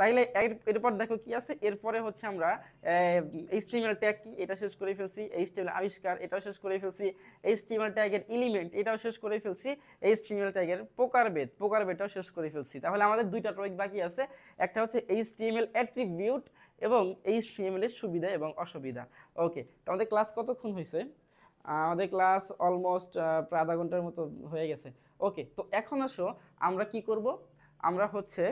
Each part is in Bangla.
তাইলে এরপর দেখো কি আছে, এরপরে হচ্ছে আমরা এইচটিএমএল ট্যাগ কি এটা শেষ করে ফেলছি, এইচটিএমএল আবিষ্কার এটাও শেষ করে ফেলছি, এইচটিএমএল ট্যাগের এলিমেন্ট এটাও শেষ করে ফেলছি, এইচটিএমএল ট্যাগের প্রকারভেদটাও শেষ করে ফেলছি। তাহলে আমাদের দুইটা টপিক বাকি আছে, একটা হচ্ছে এইচটিএমএল অ্যাট্রিবিউট এবং এইচটিএমএল এর সুবিধা এবং অসুবিধা। ওকে, তো আমাদের ক্লাস কতক্ষণ হয়েছে? আমাদের ক্লাস অলমোস্ট প্রায় আধা ঘন্টার মতো হয়ে গেছে। ওকে, তো এখন আসো আমরা কি করব, আমরা হচ্ছে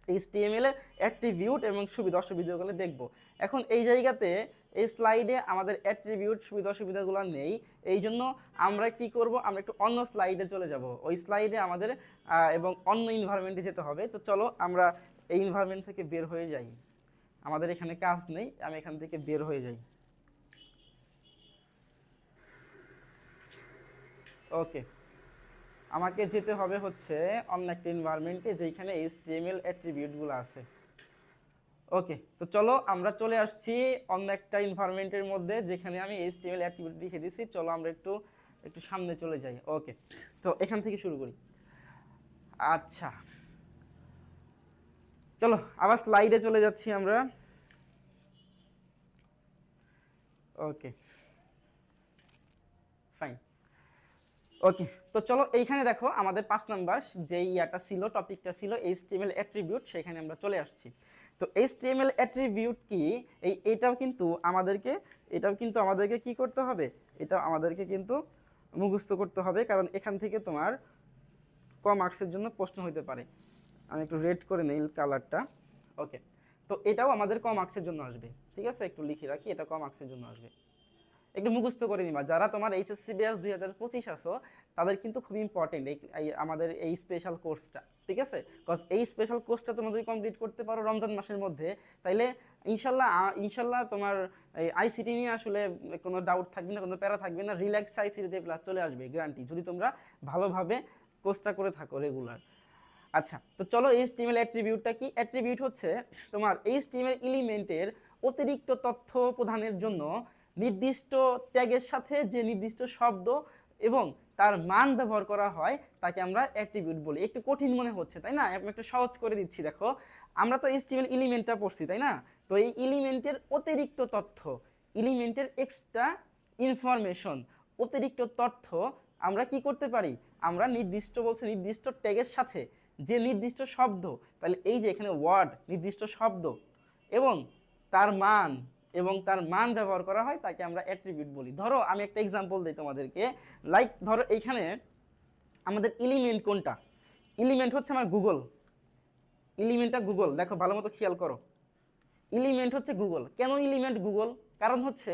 এইচটিএমএল এর অ্যাট্রিবিউট এবং সুবিধা অসুবিধাগুলো দেখব। এখন এই জায়গাতে এই স্লাইডে আমাদের অ্যাট্রিবিউট সুবিধা অসুবিধাগুলো নেই, এই জন্য আমরা কি করব, আমরা একটু অন্য স্লাইডে চলে যাব। ওই স্লাইডে আমাদের এবং অন্য এনভায়রনমেন্টে যেতে হবে। তো চলো আমরা এই এনভায়রনমেন্ট থেকে বের হয়ে যাই, আমাদের এখানে কাজ নেই, আমি এখান থেকে বের হয়ে যাই। ওকে, আমাকে যেতে হবে হচ্ছে অন্য একটা এনভায়রনমেন্টে যেখানে এইচটিএমএল অ্যাট্রিবিউটগুলো আছে। ওকে, তো চলো আমরা চলে আসছি অন্য একটা এনভায়রনমেন্টের মধ্যে যেখানে আমি এইচটিএমএল অ্যাট্রিবিউট লিখে দিয়েছি। চলো আমরা একটু একটু সামনে চলে যাই। ওকে, তো এখান থেকে শুরু করি। আচ্ছা, চলো আবার স্লাইডে চলে যাচ্ছি আমরা। Okay fine. ওকে, তো চলো এইখানে দেখো আমাদের 5 নাম্বার যে ইয়াটা ছিল, টপিকটা ছিল এইচটিএমএল অ্যাট্রিবিউট, সেখানে আমরা চলে আসছি। তো এইচটিএমএল অ্যাট্রিবিউট কি, এটাও কিন্তু আমাদেরকে কি করতে হবে, এটা আমাদেরকে কিন্তু মুখস্থ করতে হবে, কারণ এখান থেকে তোমার ক মার্কসের জন্য প্রশ্ন হতে পারে। আমি একটু রেড করে নেই কালারটা। ওকে, তো এটাও আমাদের ক মার্কসের জন্য আসবে, ঠিক আছে, একটু লিখে রাখি, এটা ক মার্কসের জন্য আসবে, একটু মুখস্থ করে নিবা। যারা তোমার এইচএসসি ব্যাচ 2025 আসো তাদের কিন্তু খুব ইম্পর্টেন্ট আমাদের এই স্পেশাল কোর্সটা, ঠিক আছে, কজ এই স্পেশাল কোর্সটা তোমরা যদি কমপ্লিট করতে পারো রমজান মাসের মধ্যে, তাইলে ইনশাল্লাহ তোমার এই আইসিটি নিয়ে আসলে কোনো ডাউট থাকবে না, কোনো প্যারা থাকবে না, রিল্যাক্স আইসিটিতে প্লাস চলে আসবে গ্যারান্টি, যদি তোমরা ভালোভাবে কোর্সটা করে থাকো রেগুলার। আচ্ছা, তো চলো এইচটিএমএল অ্যাট্রিবিউটটা কি। অ্যাট্রিবিউট হচ্ছে তোমার এইচটিএমএল এলিমেন্টের অতিরিক্ত তথ্য প্রদানের জন্য নির্দিষ্ট ট্যাগের সাথে যে নির্দিষ্ট শব্দ এবং তার মান ব্যবহার করা হয় তাকে আমরা অ্যাট্রিবিউট বলি। একটু কঠিন মনে হচ্ছে তাই না, আমি একটু সহজ করে দিচ্ছি। দেখো আমরা তো এইচটিএমএল এলিমেন্টটা পড়ছি তাই না, তো এই এলিমেন্টের অতিরিক্ত তথ্য, এলিমেন্টের এক্সট্রা ইনফরমেশন, অতিরিক্ত তথ্য আমরা কি করতে পারি, আমরা নির্দিষ্ট ট্যাগের সাথে যে নির্দিষ্ট শব্দ, তাহলে এই যে এখানে ওয়ার্ড নির্দিষ্ট শব্দ এবং তার মান ব্যবহার করা হয় তাকে আমরা অ্যাট্রিবিউট বলি। ধরো আমি একটা এক্সাম্পল দিই তোমাদেরকে, লাইক ধরো এইখানে আমাদের এলিমেন্ট কোনটা, এলিমেন্ট হচ্ছে আমার গুগল, এলিমেন্টটা গুগল, দেখো ভালো মতো খেয়াল করো, এলিমেন্ট হচ্ছে গুগল। কেন এলিমেন্ট গুগল, কারণ হচ্ছে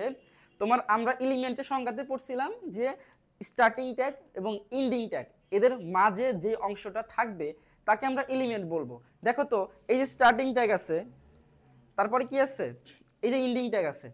তোমার আমরা এলিমেন্টের সংজ্ঞাতে পড়ছিলাম যে স্টার্টিং ট্যাগ এবং এন্ডিং ট্যাগ, এদের মাঝে যে অংশটা থাকবে তাকে আমরা এলিমেন্ট বলবো। দেখো তো এই যে স্টার্টিং ট্যাগ আছে, তারপরে কি আছে, এই যে এন্ডিং ট্যাগ আছে,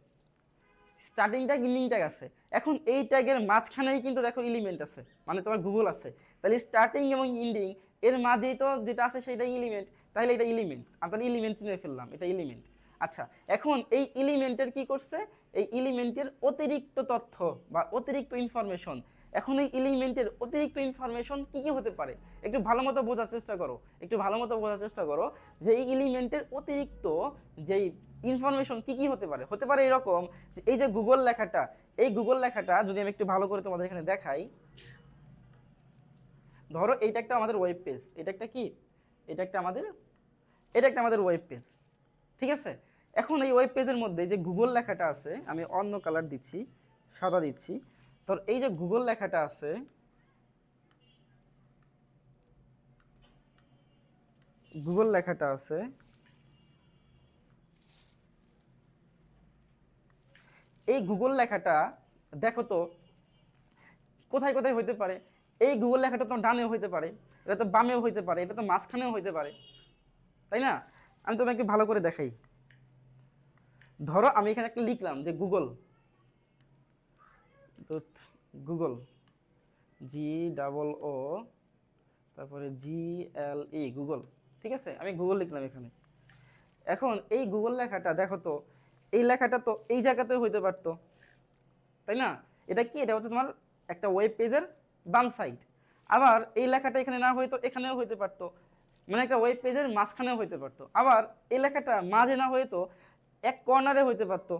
স্টার্টিং ট্যাগ এন্ডিং ট্যাগ আছে। এখন এই ট্যাগের মাঝখানেই কিন্তু দেখো এলিমেন্ট আছে, মানে তোমার গুগল আছে, তাহলে স্টার্টিং এবং এন্ডিং এর মাঝেই তো যেটা আছে সেটা এলিমেন্ট, তাহলে এটা এলিমেন্ট, আমরা এলিমেন্ট চিনে ফেললাম, এটা এলিমেন্ট। আচ্ছা, এখন এই এলিমেন্টের কি করছে, এই এলিমেন্টের অতিরিক্ত তথ্য বা অতিরিক্ত ইনফরমেশন, এখন এই এলিমেন্টের অতিরিক্ত ইনফরমেশন কি কি হতে পারে, একটু ভালো মতো বোঝার চেষ্টা করো, যে এই এলিমেন্টের অতিরিক্ত যেই ইনফরমেশন কি কি হতে পারে। হতে পারে এরকম যে এই যে গুগল লেখাটা, এই গুগল লেখাটা যদি আমি একটু ভালো করে তোমাদের এখানে দেখাই, ধরো এইটা একটা আমাদের ওয়েব পেজ, এটা একটা আমাদের ওয়েব পেজ, ঠিক আছে। এখন এই ওয়েব পেজের মধ্যে যে গুগল লেখাটা আছে, আমি অন্য কালার দিচ্ছি, সাদা দিচ্ছি, ধর এই যে গুগল লেখাটা আছে, এই গুগল লেখাটা দেখো তো কোথায় কোথায় হইতে পারে, এই গুগল লেখাটা তো ডানেও হইতে পারে, এটা তো বামেও হইতে পারে, এটা তো মাঝখানেও হইতে পারে, তাই না। আমি তোমাকে ভালো করে দেখাই, ধরো আমি এখানে একটা লিখলাম যে গুগল, তো গুগল GOO তারপরে GLE গুগল, ঠিক আছে, আমি গুগল লিখলাম এখানে। এখন এই গুগল লেখাটা দেখো তো, এই লেখাটা তো এই জায়গাতেও হইতে পারতো, তাই না। এটা কি, এটা হচ্ছে তোমার একটা ওয়েব পেজের বাম সাইড, আবার এই লেখাটা এখানে না হয়তো এখানেও হইতে পারতো, মানে একটা ওয়েব পেজের মাঝখানেও হইতে পারতো, আবার এই লেখাটা মাঝে না হয়ে তো এক কর্নারে হইতে পারতো,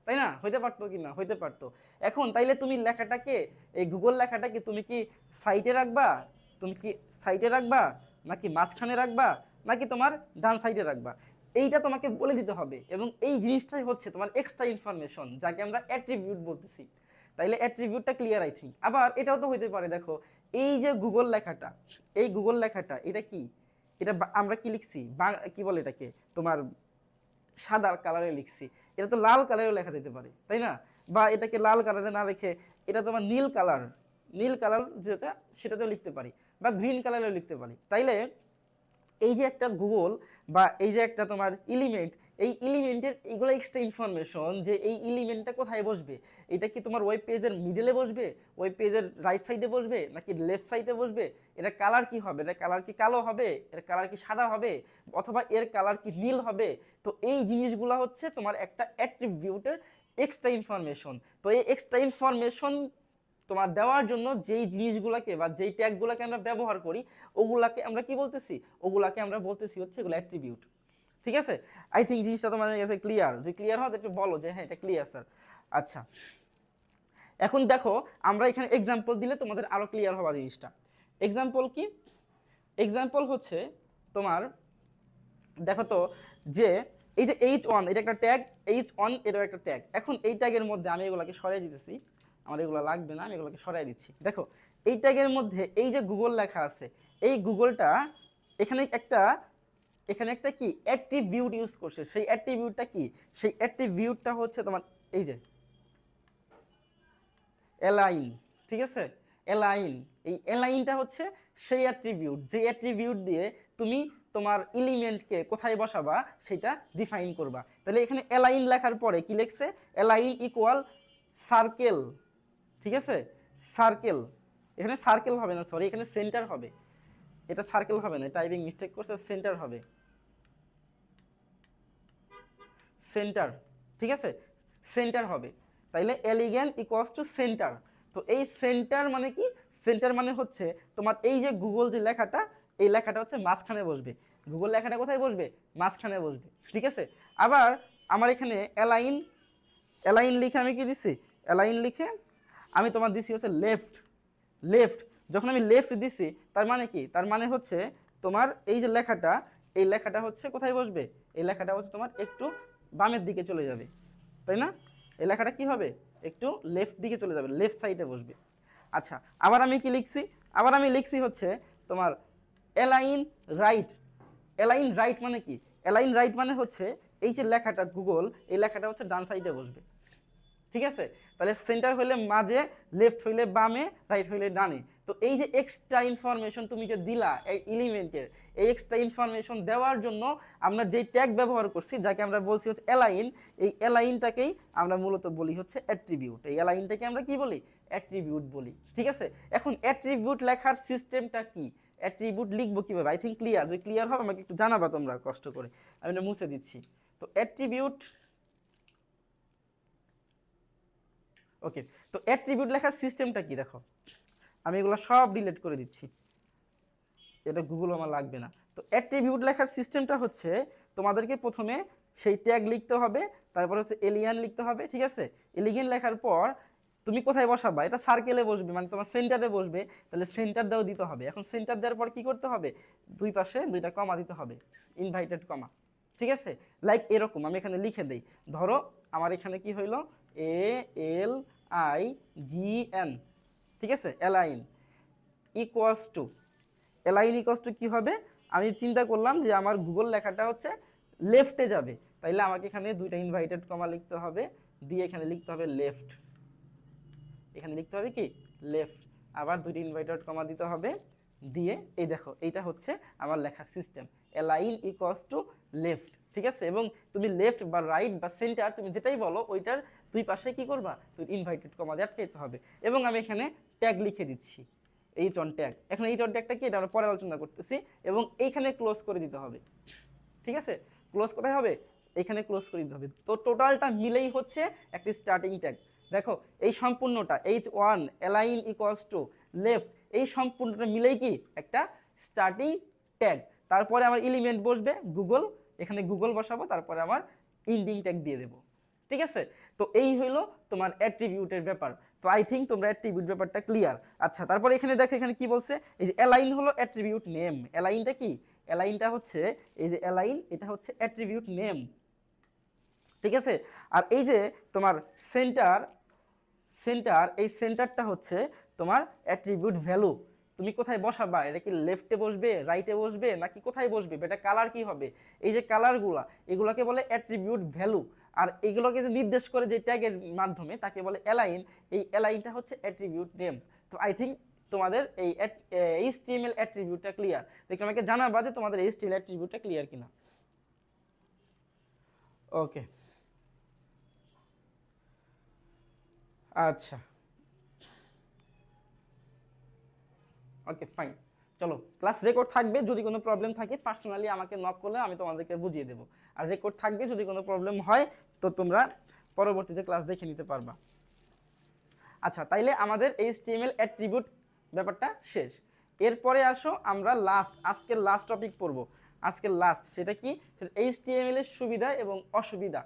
তাই না? হইতে পারতো কি না? হইতে পারতো। এখন তাইলে তুমি লেখাটাকে, এই গুগল লেখাটাকে তুমি কি সাইডে রাখবা, তুমি কি সাইডে রাখবা, নাকি মাঝখানে রাখবা, নাকি তোমার ডান সাইডে রাখবা, এইটা তোমাকে বলে দিতে হবে। এবং এই জিনিসটাই হচ্ছে তোমার এক্সট্রা ইনফরমেশন, যাকে আমরা অ্যাট্রিবিউট বলতেছি। তাইলে অ্যাট্রিবিউটটা ক্লিয়ার আই থিঙ্ক। আবার এটাও তো হইতে পারে, দেখো এই যে গুগল লেখাটা, এই গুগল লেখাটা এটা কি, এটা আমরা কি লিখছি, কি বলে এটাকে, তোমার সাদা কালারে লিখছি, এটা তো লাল কালারেও লেখা যেতে পারে, তাই না? বা এটাকে লাল কালারে না রেখে এটা তোমার নীল কালার, নীল কালার যেটা সেটাতেও লিখতে পারি, বা গ্রিন কালারেও লিখতে পারি। তাইলে এই যে একটা গুগল বা এই যে একটা তোমার এলিমেন্ট, এই এলিমেন্টের এইগুলো এক্সট্রা ইনফরমেশন, যে এই এলিমেন্টটা কোথায় বসবে, এটা কি তোমার ওয়েব পেজের মিডলে বসবে, ওয়েব পেজের রাইট সাইডে বসবে, নাকি লেফট সাইডে বসবে, এটা কালার কি হবে, এটা কালার কি কালো হবে, এর কালার কি সাদা হবে, অথবা এর কালার কি নীল হবে। তো এই জিনিসগুলো হচ্ছে তোমার একটা অ্যাট্রিবিউটের এক্সট্রা ইনফরমেশন। তো এই এক্সট্রা ইনফরমেশন তোমার দেওয়ার জন্য যেই জিনিসগুলোকে বা যেই ট্যাগগুলোকে আমরা ব্যবহার করি, ওগুলাকে আমরা কি বলতেছি, ওগুলাকে আমরা বলতেছি হচ্ছে এগুলো অ্যাট্রিবিউট। ঠিক আছে, আই থিঙ্ক জিনিসটা তোমার কাছে ক্লিয়ার। যদি ক্লিয়ার হয় একটু বলো যে হ্যাঁ এটা ক্লিয়ার স্যার। আচ্ছা, এখন দেখো আমরা এখানে এক্সাম্পল দিলে তোমাদের আরো ক্লিয়ার হওয়া জিনিসটা। এক্সাম্পল কি? এক্সাম্পল হচ্ছে তোমার, দেখো তো যে এই যে H1 এটা একটা ট্যাগ, H1 এটাও একটা ট্যাগ। এখন এই ট্যাগের মধ্যে আমি এগুলাকে সরিয়ে দিতেছি, আমার এগুলো লাগবে না, আমি এগুলোকে সরিয়ে দিচ্ছি। দেখো এই ট্যাগের মধ্যে এই যে গুগল লেখা আছে, এই গুগলটা এখানে একটা কি অ্যাট্রিবিউট ইউজ করছে। সেই অ্যাট্রিবিউটটা কি? সেই অ্যাট্রিবিউটটা হচ্ছে তোমার এই যে অ্যালাইন। ঠিক আছে, অ্যালাইন, এই অ্যালাইনটা হচ্ছে সেই অ্যাট্রিবিউট, যে অ্যাট্রিবিউট দিয়ে তুমি তোমার এলিমেন্টকে কোথায় বসাবা সেটা ডিফাইন করবা। তাহলে এখানে অ্যালাইন লেখার পরে কি লিখছে? Align equal circle. ঠিক আছে, সার্কেল, এখানে সার্কেল হবে না, সরি এখানে সেন্টার হবে, এটা সার্কেল হবে না, টাইপিং মিস্টেক করছে, সেন্টার হবে, সেন্টার। ঠিক আছে, সেন্টার হবে। তাইলে এলিগেন্ট ইকুয়ালস টু সেন্টার। তো এই সেন্টার মানে কি? সেন্টার মানে হচ্ছে তোমার এই যে গুগল যে লেখাটা, এই লেখাটা হচ্ছে মাঝখানে বসবে। গুগল লেখাটা কোথায় বসবে? মাঝখানে বসবে। ঠিক আছে, আবার আমার এখানে অ্যালাইন, অ্যালাইন লিখে আমি কি দিছি? অ্যালাইন লিখে আমি তোমার দিছি হচ্ছে লেফট। লেফট, যখন আমি লেফট দিছি তার মানে কি? তার মানে হচ্ছে তোমার এই যে লেখাটা, এই লেখাটা হচ্ছে কোথায় বসবে? এই লেখাটা হচ্ছে তোমার একটু বামের দিকে চলে যাবে, তাই না? এই লেখাটা কি হবে? একটু লেফট দিকে চলে যাবে, লেফট সাইডে বসবে। আচ্ছা, আবার আমি কি লিখছি? আবার আমি লিখছি হচ্ছে তোমার অ্যালাইন রাইট। অ্যালাইন রাইট মানে কি? অ্যালাইন রাইট মানে হচ্ছে এই যে লেখাটা গুগল, এই লেখাটা হচ্ছে ডান সাইডে বসবে। ঠিক আছে, তাহলে সেন্টার হইলে মাঝে, লেফট হইলে বামে, রাইট হইলে ডানে। তো এই যে এক্সট্রা ইনফরমেশন তুমি যে দিলা এই এলিমেন্টের, এই এক্সট্রা ইনফরমেশন দেওয়ার জন্য আমরা যেই ট্যাগ ব্যবহার করছি, যাকে আমরা বলছি হচ্ছে অ্যালাইন, এই অ্যালাইনটাকেই আমরা মূলত বলি হচ্ছে অ্যাট্রিবিউট। এই অ্যালাইনটাকে আমরা কি বলি? অ্যাট্রিবিউট বলি। ঠিক আছে, এখন অ্যাট্রিবিউট লেখার সিস্টেমটা কি? অ্যাট্রিবিউট লিখবো কিভাবে? I think clear. যদি ক্লিয়ার হবে আমাকে একটু জানাবা তোমরা কষ্ট করে, আমি এটা মুছে দিচ্ছি। তো অ্যাট্রিবিউট, ওকে, তো অ্যাট্রিবিউট লেখার সিস্টেমটা কি? দেখো আমি এগুলো সব ডিলিট করে দিচ্ছি, এটা গুগল আমার লাগবে না। তো অ্যাট্রিবিউট লেখার সিস্টেমটা হচ্ছে তোমাদেরকে প্রথমে সেই ট্যাগ লিখতে হবে, তারপর হচ্ছে এলিয়ান লিখতে হবে। ঠিক আছে, এলিগেন লেখার পর তুমি কোথায় বসাবা? এটা সার্কেলে বসবে, মানে তোমার সেন্টারে বসবে, তাহলে সেন্টার দাও দিতে হবে। এখন সেন্টার দেওয়ার পর কি করতে হবে? দুই পাশে দুইটা কমা দিতে হবে, ইনভাইটেড কমা। ঠিক আছে, লাইক এরকম আমি এখানে লিখে দেই। ধরো আমার এখানে কি হইলো? ALIGN। ঠিক আছে, align equals to, align equals to কী হবে? আমি চিন্তা করলাম যে আমার গুগল লেখাটা হচ্ছে লেফটে যাবে, তাইলে আমাকে এখানে দুইটা ইনভাইটেড কমা লিখতে হবে, দিয়ে এখানে লিখতে হবে লেফট, এখানে লিখতে হবে কি? লেফট, আবার দুইটা ইনভাইটেড কমা দিতে হবে, দিয়ে এই দেখো এইটা হচ্ছে আমার লেখার system, align equals to left. ঠিক আছে, এবং তুমি লেফট বা রাইট বা সেন্টার তুমি যেটাই বলো ওইটার দুই পাশে কি করবা? তুমি ইনভাইটেড কমা দিয়ে আটকাইতে হবে। এবং আমি এখানে ট্যাগ লিখে দিচ্ছি, H1 ট্যাগ। এখন H1 ট্যাগটা কি? এটা আমরা পরে আলোচনা করতেছি। এবং এইখানে ক্লোজ করে দিতে হবে। ঠিক আছে, ক্লোজ কোথায় হবে? এখানে ক্লোজ করে দিতে হবে। তো টোটালটা মিলেই হচ্ছে একটি স্টার্টিং ট্যাগ। দেখো এই সম্পূর্ণটা H1 align equals to left, এই সম্পূর্ণটা মিলেই কি একটা স্টার্টিং ট্যাগ, তারপরে আমার এলিমেন্ট বসবে গুগল, এখানে গুগল বসাবো, তারপরে আমার ইন্ডিং ট্যাগ দিয়ে দেবো। ঠিক আছে, তো এই হইলো তোমার অ্যাট্রিবিউটের ব্যাপার। তো আই থিঙ্ক তোমরা অ্যাট্রিবিউট ব্যাপারটা ক্লিয়ার। আচ্ছা, তারপরে এখানে দেখো এখানে কি বলছে, এই যে অ্যালাইন হলো অ্যাট্রিবিউট নেম। অ্যালাইনটা কি? অ্যালাইনটা হচ্ছে এই যে অ্যালাইন, এটা হচ্ছে অ্যাট্রিবিউট নেম। ঠিক আছে, আর এই যে তোমার সেন্টার, এই সেন্টারটা হচ্ছে তোমার অ্যাট্রিবিউট ভ্যালু। তুমি কোথায় বসাবা, এটা কি লেফটে বসবে, রাইটে বসবে, নাকি কোথায় বসবে, এটা কালার কি হবে, এই যে কালারগুলা, এগুলাকে বলে অ্যাট্রিবিউট ভ্যালু। আর এগুলোকে যে নির্দেশ করে যে ট্যাগের মাধ্যমে, তাকে বলে অ্যালাইন। এই অ্যালাইনটা হচ্ছে অ্যাট্রিবিউট নেম। তো আই থিঙ্ক তোমাদের এই HTML অ্যাট্রিবিউটটা ক্লিয়ার। দেখো আমাকে জানাবা যে তোমাদের HTML অ্যাট্রিবিউটটা ক্লিয়ার কিনা। ওকে, আচ্ছা, ওকে ফাইন। চলো, ক্লাস রেকর্ড থাকবে, যদি কোনো প্রবলেম থাকে পার্সোনালি আমাকে নক করলে আমি তোমাদেরকে বুঝিয়ে দেবো। আর রেকর্ড থাকবে, যদি কোনো প্রবলেম হয় তো তোমরা পরবর্তীতে ক্লাস দেখে নিতে পারবা। আচ্ছা, তাইলে আমাদের HTML অ্যাট্রিবিউট ব্যাপারটা শেষ। এরপরে আসো আমরা আজকের লাস্ট টপিক পড়বো। আজকের লাস্ট সেটা কি, HTML এর সুবিধা এবং অসুবিধা।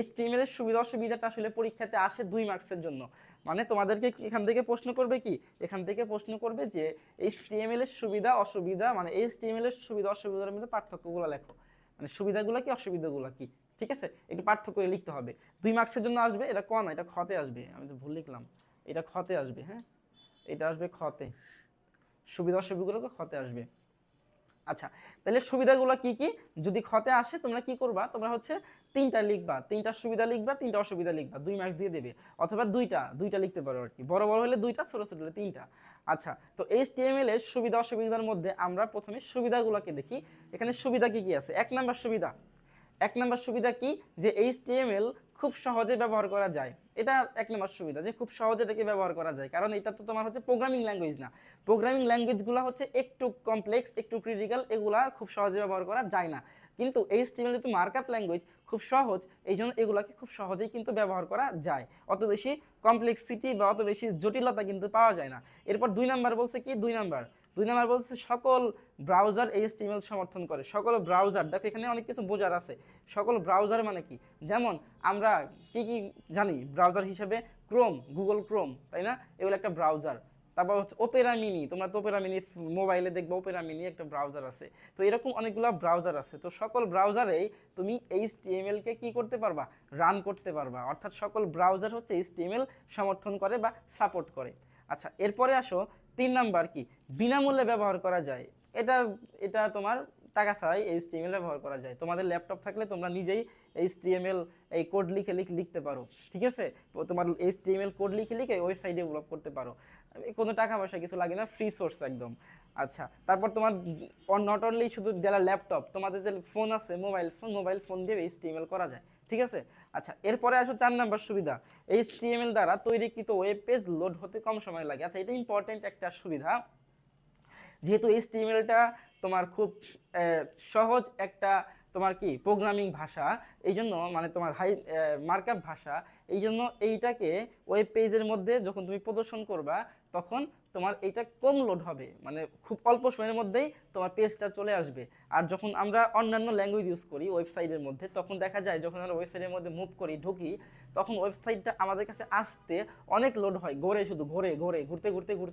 HTML এর সুবিধা অসুবিধাটা আসলে পরীক্ষাতে আসে 2 মার্কসের জন্য। মানে তোমাদেরকে এখান থেকে প্রশ্ন করবে কি, এখান থেকে প্রশ্ন করবে যে HTML এর সুবিধা অসুবিধা, মানে HTML এর সুবিধা অসুবিধার মধ্যে পার্থক্যগুলো লেখো, মানে সুবিধাগুলো কি অসুবিধাগুলো কি। ঠিক আছে, একটু পার্থক্য করে লিখতে হবে। 2 মার্কসের জন্য আসবে, এটা ক না, এটা খতে আসবে, আমি তো ভুল লিখলাম, এটা খতে আসবে। হ্যাঁ, এটা আসবে খতে, সুবিধা অসুবিধাগুলো খতে আসবে। আচ্ছা, তাহলে সুবিধাগুলো কি কি যদি খতে আসে, তোমরা কি করবা, তোমরা হচ্ছে 3টা লিখবা, 3টা সুবিধা লিখবা, 3টা অসুবিধা লিখবা, 2 মার্কস দিয়ে দেবে। অথবা দুইটা লিখতে পারো আর কি, বড় বড় হলে 2টা, ছোট ছোট হলে 3টা। আচ্ছা, তো HTML এর সুবিধা অসুবিধার মধ্যে আমরা প্রথমে সুবিধাগুলোকে দেখি। এখানে সুবিধা কি কি আছে? 1 নাম্বার সুবিধা কি, যে HTML খুব সহজে ব্যবহার করা যায়। এটা 1 নাম্বার সুবিধা, যে খুব সহজে এটাকে ব্যবহার করা যায়, কারণ এটা তো তোমার হচ্ছে প্রোগ্রামিং ল্যাঙ্গুয়েজ না। প্রোগ্রামিং ল্যাঙ্গুয়েজগুলো হচ্ছে একটু কমপ্লেক্স, একটু ক্রিটিক্যাল, এগুলা খুব সহজে ব্যবহার করা যায় না। কিন্তু HTML যেহেতু মার্কআপ ল্যাঙ্গুয়েজ, খুব সহজ, এই জন্য এগুলাকে খুব সহজেই কিন্তু ব্যবহার করা যায়। অত বেশি কমপ্লেক্সিটি বা অত বেশি জটিলতা কিন্তু পাওয়া যায় না। এরপর 2 নাম্বার বলছে কি, 2 নাম্বার বলছে সকল ব্রাউজার HTML সমর্থন করে। সকল ব্রাউজার, দেখো এখানে অনেক কিছু বোঝার আছে। সকল ব্রাউজার মানে কি, যেমন আমরা কি কি জানি ব্রাউজার হিসেবে, গুগল ক্রোম, তাই না, এগুলো একটা ব্রাউজার। তারপর হচ্ছে ওপেরা মিনি, তোমরা তো ওপেরা মিনি মোবাইলে দেখবে, ওপেরা মিনি একটা ব্রাউজার আছে। তো এরকম অনেকগুলো ব্রাউজার আছে। তো সকল ব্রাউজারেই তুমি HTML কে কি করতে পারবা, রান করতে পারবা। অর্থাৎ সকল ব্রাউজার হচ্ছে HTML সমর্থন করে বা সাপোর্ট করে। আচ্ছা, এরপরে আসো 3 নাম্বার কি, বিনামূল্যে ব্যবহার করা যায়। এটা এটা তোমার টাকা ছাড়াই HTML ব্যবহার করা যায়। তোমাদের ল্যাপটপ থাকলে তোমরা নিজেই HTML এই কোড লিখতে পারো। ঠিক আছে, তো তোমার HTML কোড লিখে ওয়েবসাইট ডেভেলপ করতে পারো, কোনো টাকা পয়সা কিছু লাগে না, ফ্রি সোর্স একদম। আচ্ছা, তারপর তোমার নট অনলি শুধু যারা ল্যাপটপ, তোমাদের যে ফোন আছে, মোবাইল ফোন দিয়ে HTML করা যায়। ঠিক আছে, আচ্ছা, এরপরে আসো 4 নাম্বার সুবিধা, HTML দ্বারা তৈরিকৃত ওয়েব পেজ লোড হতে কম সময় লাগে। আচ্ছা, এটা ইম্পর্টেন্ট একটা সুবিধা, যেহেতু HTMLটা তোমার খুব সহজ একটা তোমার কি প্রোগ্রামিং ভাষা, এই জন্য মানে তোমার হাই মার্কআপ ভাষা, এই জন্য এইটাকে ওয়েব পেজের মধ্যে যখন তুমি প্রদর্শন করবা, তখন তোমার এইটা কম লোড হবে, মানে খুব অল্প সময়ের মধ্যেই তোমার পেজটা চলে আসবে। আর যখন আমরা অন্যান্য ল্যাঙ্গুয়েজ ইউজ করি ওয়েবসাইটের মধ্যে, তখন দেখা যায় যখন আমরা ওয়েবসাইটের মধ্যে মুভ করি, ঢুকি, তখন ওয়েবসাইটটা আমাদের কাছে আসতে অনেক লোড হয়,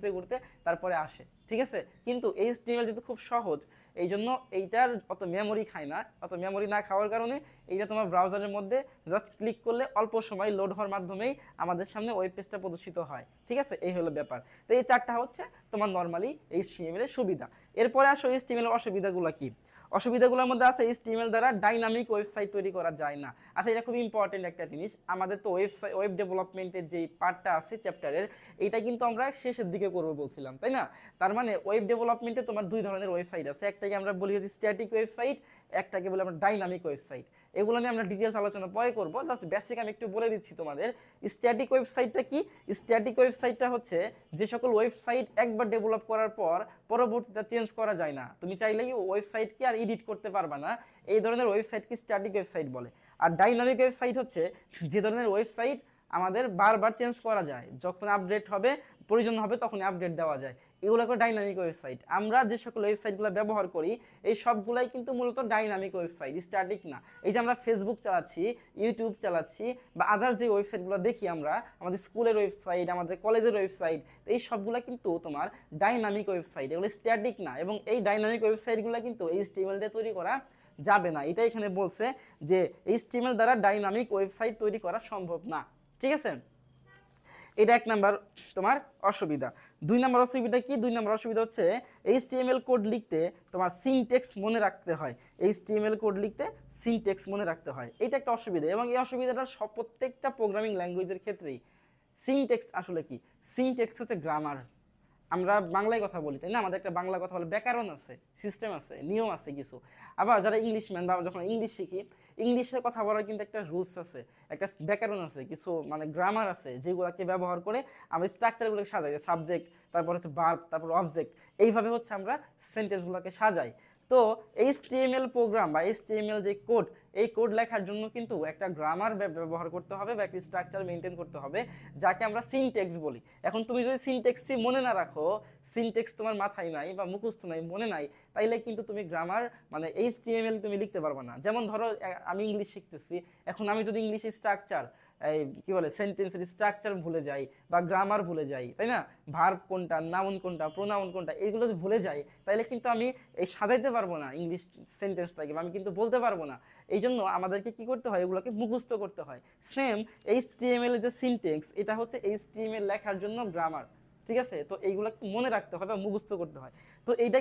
ঘুরতে তারপরে আসে। ঠিক আছে, কিন্তু HTML যেহেতু খুব সহজ, এই জন্য এইটার অত মেমোরি খায় না। অত মেমোরি না খাওয়ার কারণে এইটা তোমার ব্রাউজারের মধ্যে জাস্ট ক্লিক করলে অল্প সময় লোড হওয়ার মাধ্যমেই আমাদের সামনে ওয়েব পেজটা প্রদর্শিত হয়। ঠিক আছে, এই হলো ব্যাপার। তো এই 4টা হচ্ছে তোমার নর্মালি HTML এর সুবিধা। এরপরে আসো HTML এর অসুবিধাগুলো কি। অসুবিধাগুলোর মধ্যে আছে HTML দ্বারা ডাইনামিক ওয়েবসাইট তৈরি করা যায় না। আচ্ছা, এটা খুব ইম্পর্টেন্ট একটা জিনিস। আমাদের তো ওয়েব ডেভেলপমেন্টের যে পার্টটা আছে চ্যাপ্টারের, এটা কিন্তু আমরা শেষের দিকে করবো বলছিলাম, তাই না। তার মানে ওয়েব ডেভেলপমেন্টে তোমার 2 ধরনের ওয়েবসাইট আছে। একটাকে আমরা বলি হচ্ছে স্ট্যাটিক ওয়েবসাইট, একটাকে বলি আমরা ডাইনামিক ওয়েবসাইট। এগুলো নিয়ে আমরা ডিটেলস আলোচনা পরে করবো, জাস্ট বেসিক আমি একটু বলে দিচ্ছি তোমাদের। স্ট্যাটিক ওয়েবসাইটটা কি, স্ট্যাটিক ওয়েবসাইটটা হচ্ছে যে সকল ওয়েবসাইট একবার ডেভেলপ করার পর পরবর্তীতে চেঞ্জ করা যায় না, তুমি চাইলেই ওয়েবসাইটকে আর এডিট করতে পারবা না, এই ধরনের ওয়েবসাইটকে স্ট্যাটিক ওয়েবসাইট বলে। আর ডাইনামিক ওয়েবসাইট হচ্ছে যে ধরনের ওয়েবসাইট আমাদের বারবার চেঞ্জ করা যায়, যখন আপডেট হবে প্রয়োজন হবে তখন আপডেট দেওয়া যায়, এগুলো করে ডাইনামিক ওয়েবসাইট। আমরা যে সকল ওয়েবসাইটগুলো ব্যবহার করি এই সবগুলাই কিন্তু মূলত ডাইনামিক ওয়েবসাইট, স্ট্যাটিক না। এই যে আমরা ফেসবুক চালাচ্ছি, ইউটিউব চালাচ্ছি বা আদার্স যে ওয়েবসাইটগুলো দেখি আমরা, আমাদের স্কুলের ওয়েবসাইট, আমাদের কলেজের ওয়েবসাইট, এই সবগুলো কিন্তু তোমার ডাইনামিক ওয়েবসাইট, এগুলো স্ট্যাটিক না। এবং এই ডাইনামিক ওয়েবসাইটগুলো কিন্তু HTML দিয়ে তৈরি করা যাবে না, এটা এখানে বলছে যে HTML দ্বারা ডাইনামিক ওয়েবসাইট তৈরি করা সম্ভব না। ঠিক আছে, এটা এক নাম্বার তোমার অসুবিধা। দুই নাম্বার অসুবিধা কি? দুই নাম্বার অসুবিধা হচ্ছে HTML কোড লিখতে তোমার সিনট্যাক্স মনে রাখতে হয়। HTML কোড লিখতে সিনট্যাক্স মনে রাখতে হয়, এটা একটা অসুবিধা। এবং এই অসুবিধাটা সব প্রত্যেকটা প্রোগ্রামিং ল্যাঙ্গুয়েজের ক্ষেত্রেই। সিনট্যাক্স আসলে কি? সিনট্যাক্স হচ্ছে গ্রামার। আমরা বাংলায় কথা বলি তাই না, আমাদের একটা বাংলা কথা বলে ব্যাকরণ আছে, সিস্টেম আছে, নিয়ম আছে কিছু। আবার যারা ইংলিশম্যান বা যখন ইংলিশ শিখি, ইংলিশের কথা বলার কিন্তু একটা রুলস আছে, একটা ব্যাকরণ আছে, কিছু মানে গ্রামার আছে, যেগুলোকে ব্যবহার করে আমরা স্ট্রাকচারগুলোকে সাজাই, সাবজেক্ট, তারপর হচ্ছে ভার্ব, তারপর অবজেক্ট, এইভাবে হচ্ছে আমরা সেন্টেন্সগুলোকে সাজাই। তো HTML প্রোগ্রাম বা HTML যে কোড, এই কোড লেখার জন্য কিন্তু একটা গ্রামার ব্যবহার করতে হবে বা একটা স্ট্রাকচার মেনটেন করতে হবে, যাকে আমরা সিনট্যাক্স বলি। এখন তুমি যদি সিনট্যাক্সই মনে না রাখো, সিনট্যাক্স তোমার মাথায় নাই বা মুখস্থ নাই, মনে নাই, তাইলে কিন্তু তুমি গ্রামার মানে HTML তুমি লিখতে পারবে না। যেমন ধরো আমি ইংলিশ শিখতেছি, এখন আমি যদি ইংলিশের স্ট্রাকচার, এই কি বলে সেন্টেন্সের স্ট্রাকচার ভুলে যাই বা গ্রামার ভুলে যাই, তাই না, ভার্ব কোনটা, নাউন কোনটা, প্রোনাউন কোনটা, এইগুলো যদি ভুলে যাই, তাইলে কিন্তু আমি এই সাজাইতে পারবো না ইংলিশ সেন্টেন্সটাকে, বা আমি কিন্তু বলতে পারবো না। এই জন্য আমাদেরকে কি করতে হয়, এগুলোকে মুখস্থ করতে হয়। সেম HTML এর যে সিনট্যাক্স, এটা হচ্ছে HTML লেখার জন্য গ্রামার। ঠিক আছে, তো এইগুলোকে মনে রাখতে হবে বা মুখস্থ করতে হয়। তো এটা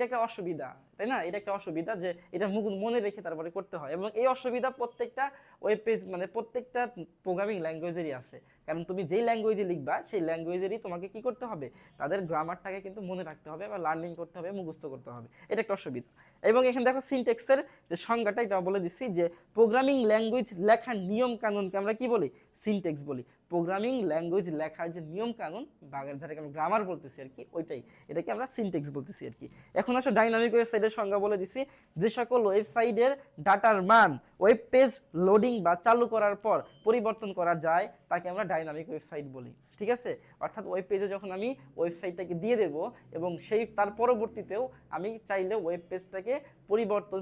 একটা অসুবিধা, তাই না, এটা একটা অসুবিধা যে এটা মনে রেখে তারপরে করতে হয়। এবং এই অসুবিধা প্রত্যেকটা ওয়েব পেজ মানে প্রত্যেকটা প্রোগ্রামিং ল্যাঙ্গুয়েজেরই আছে, কারণ তুমি যেই ল্যাঙ্গুয়েজে লিখবা সেই ল্যাঙ্গুয়েজেরই তোমাকে কি করতে হবে, তাদের গ্রামারটাকে কিন্তু মনে রাখতে হবে বা লার্নিং করতে হবে, মুখস্থ করতে হবে, এটা একটা অসুবিধা। এবং এখানে দেখো সিনট্যাক্সের যে সংজ্ঞাটা, এটা বলে দিচ্ছি যে প্রোগ্রামিং ল্যাঙ্গুয়েজ লেখার নিয়ম কানুনকে আমরা কি বলি, সিনট্যাক্স বলি। প্রোগ্রামিং ল্যাঙ্গুয়েজ লেখার যে নিয়ম কানুন বা যেটাকে আমরা গ্রামার বলতেছি আর কি, ওইটাই, এটাকে আমরা সিনট্যাক্স বলতেছি আর কি। এখন আসলে ডাইনামিক ওয়েবসাইটের সংজ্ঞা বলে দিছি, যে সকল ওয়েবসাইটের ডাটার মান ওয়েব পেজ লোডিং বা চালু করার পর পরিবর্তন করা যায় তাকে আমরা ডাইনামিক ওয়েবসাইট বলি। ঠিক আছে, অর্থাৎ ওয়েব পেজে যখন আমি ওয়েবসাইটটাকে দিয়ে দেব এবং সেই তার পরবর্তীতেও আমি চাইলে ওয়েব পেজটাকে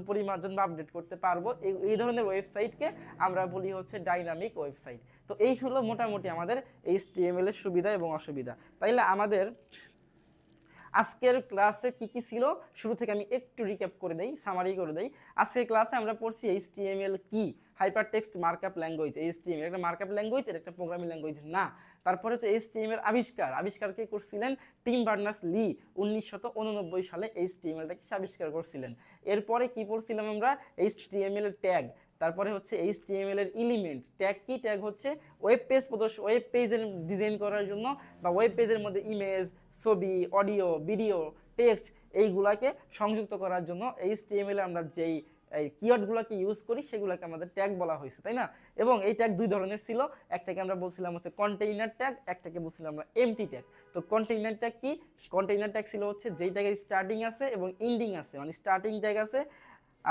পরিমার্জন বা আপডেট করতে পারবো, এই ধরনের ওয়েবসাইটকে আমরা বলি হচ্ছে ডাইনামিক ওয়েবসাইট। তো এই হলো মোটামুটি আমাদের HTML এর সুবিধা এবং অসুবিধা। তাইলে আমাদের আজকের ক্লাসে কি কি ছিল শুরু থেকে আমি একটু রিক্যাপ করে দেই, সামারি করে দেই। আজকের ক্লাসে আমরা পড়ছি HTML কি, হাইপারটেক্সট মার্কআপ ল্যাঙ্গুয়েজ। HTML একটা মার্কআপ ল্যাঙ্গুয়েজ, এটা একটা প্রোগ্রামিং ল্যাঙ্গুয়েজ না। তারপরে হচ্ছে HTML আবিষ্কার কে করছিলেন, টিম বার্নার্স-লি 1989 সালে HTML-টাকে আবিষ্কার করছিলেন। এরপরে কি পড়ছিলাম আমরা, HTML এর ট্যাগ, তারপরে হচ্ছে HTML এর এলিমেন্ট। ট্যাগ কি? ট্যাগ হচ্ছে ওয়েব পেজের ডিজাইন করার জন্য বা ওয়েব পেজের মধ্যে ইমেজ, ছবি, অডিও, ভিডিও, টেক্সট এইগুলাকে সংযুক্ত করার জন্য HTML এ আমরা যেই কিওয়ার্ডগুলোকে ইউজ করি সেগুলোকে আমাদের ট্যাগ বলা হয়েছে, তাই না। এবং এই ট্যাগ দুই ধরনের ছিল, একটাকে আমরা বলছিলাম হচ্ছে কন্টেইনার ট্যাগ, একটাকে বলছিলাম আমরা এমটি ট্যাগ। তো কন্টেইনার ট্যাগ কি? কন্টেইনার ট্যাগ ছিল হচ্ছে যেই ট্যাগের স্টার্টিং আছে এবং এন্ডিং আছে, মানে স্টার্টিং ট্যাগ আছে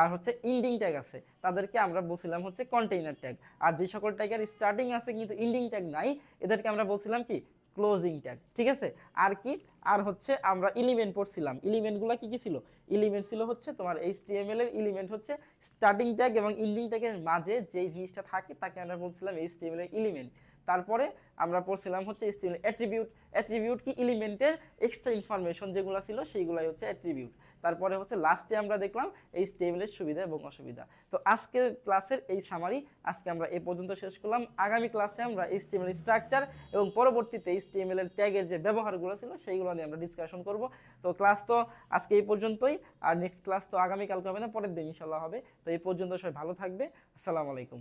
আর হচ্ছে এন্ডিং ট্যাগ আছে, তাদেরকে আমরা বলছিলাম হচ্ছে কন্টেইনার ট্যাগ। আর যে সকল ট্যাগের স্টার্টিং আছে কিন্তু এন্ডিং ট্যাগ নাই, এদেরকে আমরা বলছিলাম কি, ক্লোজিং ট্যাগ। ঠিক আছে, আর কি, আর হচ্ছে আমরা এলিমেন্ট পড়ছিলাম। এলিমেন্টগুলো কি কি ছিল? এলিমেন্ট ছিল হচ্ছে তোমার HTML এর এলিমেন্ট হচ্ছে স্টার্টিং ট্যাগ এবং এন্ডিং ট্যাগের মাঝে যেই জিনিসটা থাকে তাকে আমরা বলছিলাম HTML এর এলিমেন্ট। তারপরে আমরা পড়ছিলাম হচ্ছে HTML অ্যাট্রিবিউট। অ্যাট্রিবিউট কি? এলিমেন্টের এক্সট্রা ইনফরমেশন যেগুলো ছিল সেইগুলাই হচ্ছে অ্যাট্রিবিউট। তারপরে হচ্ছে লাস্টে আমরা দেখলাম HTML এর সুবিধা এবং অসুবিধা। তো আজকের ক্লাসের এই সামারি আজকে আমরা এই পর্যন্ত শেষ করলাম। আগামী ক্লাসে আমরা HTML স্ট্রাকচার এবং পরবর্তীতে HTML এর ট্যাগের যে ব্যবহারগুলো ছিল সেইগুলো নিয়ে আমরা ডিসকাশন করব। তো ক্লাস তো আজকে এই পর্যন্তই, আর নেক্সট ক্লাস তো আগামীকালকে হবে না, পরের দিন ইনশাল্লাহ হবে। তো এই পর্যন্ত সবাই ভালো থাকবে। আসসালামু আলাইকুম।